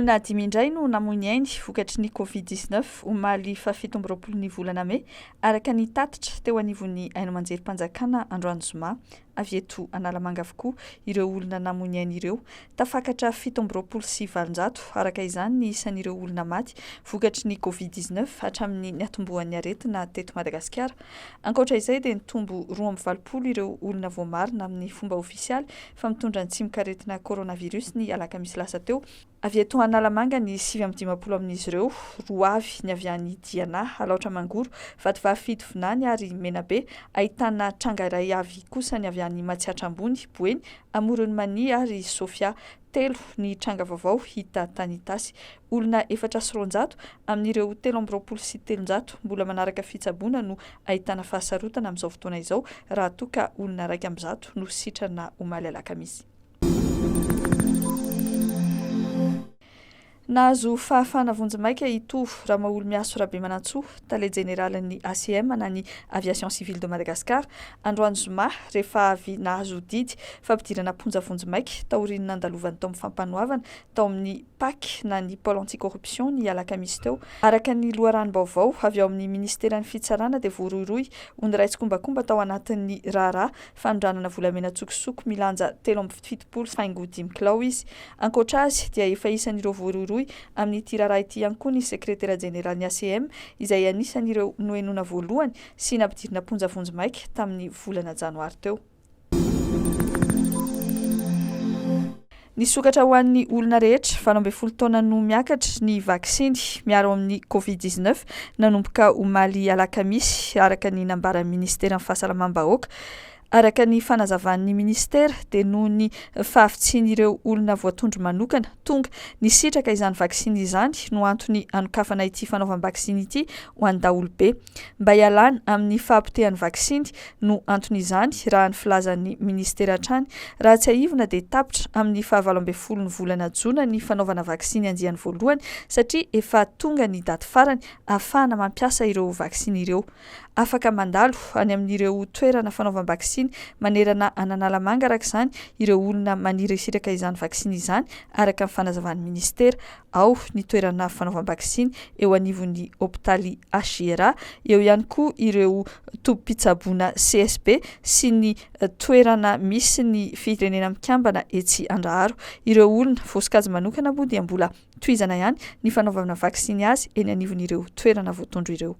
Olona 10 indray no namoy ainy vokatry ny Covid-19 omaly fa 17 ny volana May araka ny tatitra teo anivon'ny haino amanjerim-panjakana androany zoma avy eto Analamanga avokoa ireo olona namoy ainy ireo tafakatra 17 sy 700 araka izany ny isan'ireo olona maty vokatry ny Covid-19 hatramin'ny niatombohan'ny aretina teto Madagasikara. Ankoatra izay dia nitombo 220 ireo olona voamarina amin'ny fomba ofisialy fa mitondra ny tsimok'aretina coronavirus ny alakamisy lasa teo. Avy eto Analamanga ny 750 amin'izy ireo, roa avy ny avy any Diana, Alaotra Mangoro, Vatovavy Fidovinany ary Menabe, ahitana tranga iray avy kosa ny avy any Matsiatra Ambony, Boeny, Amoron'ny Mania ary Sofia. 3 ny tranga vaovao hita tany Itasy. Olona 400 amin'ireo 320 sy 300 mbola manaraka fitsaboana no ahitana fahasarotana amin'izao fotoana izao raha toa ka olona 100 no sitrana omaly alakamisy. Nahazo fahafana vonjimaika ito Ramaolo Miaso Rabemanantsoa, tale jeneralan'ny ACM na ny Aviation Civile de Madagascar, androany zoma rehefa avy nahazo didy fampidirana ponja vonjimaika taorian'ny nandalovany tao amin'ny fampanoavana tao amin'ny PAC na ny Pôle anti-corruption ny alakamisy teo. Araka ny loharanom-baovao avy ao amin'ny ministeran'ny fitsarana dia voaroiroy oniraitsy kombakomba tao anatin'ny raharaha fanondranana volamena tsokosoko milanja 370 kilao izy. Ankoatra azy dia efa isan'ireo voaroiroy amin'ny tiraraha ity ihany koa ny sekretera jeneral'ny ACM izay anisan'ireo noenona voalohany sy nampidirina ponja vonjimaika tamin'ny volana janoary teo. Nisokatra ho an'ny olona rehetra 12 taona no miakatra ny vaksiny miaro amin'ny Covid-19 nanomboka omaly alakamisy araka ny nambaran'ny ministeran'ny fahasalamam-bahoaka. Araka ny fanazavan'ny ministera dia noho ny fahavitsian'ireo olona voatondro manokana tonga nisitraka izany vaksiny izany no antony anokafana ity fanaovam-baksiny ity ho an'ny daholobe. Mba hialana amin'ny fahampitehan'ny vaksiny no antony izany raha ny filazan'ny ministera hatrany. Raha tsy aivina dia tapitra amin'ny 17 ny volana Jona ny fanaovana vaksiny andiany voalohany satria efa tonga ny daty farany ahafahana mampiasa ireo vaksiny ireo. Afaka mandalo any amin'ireo toerana fanaovam-baksiny manerana Analamanga araka izany ireo olona maniry sitraka izany vaksiny izany araka ny fanazavan'ny ministera, ao ny toerana fanaovam-baksiny eo anivon'ny hôpitaly HGRA, eo ihany koa ireo tobim-pitsaboana CSB sy ny toerana misy ny firenena mikambana etsy Andraharo. Ireo olona voasokajy manokana moa dia mbola tohizana ihany ny fanaovana vaksiny azy eny anivon'ireo toerana voatondro ireo.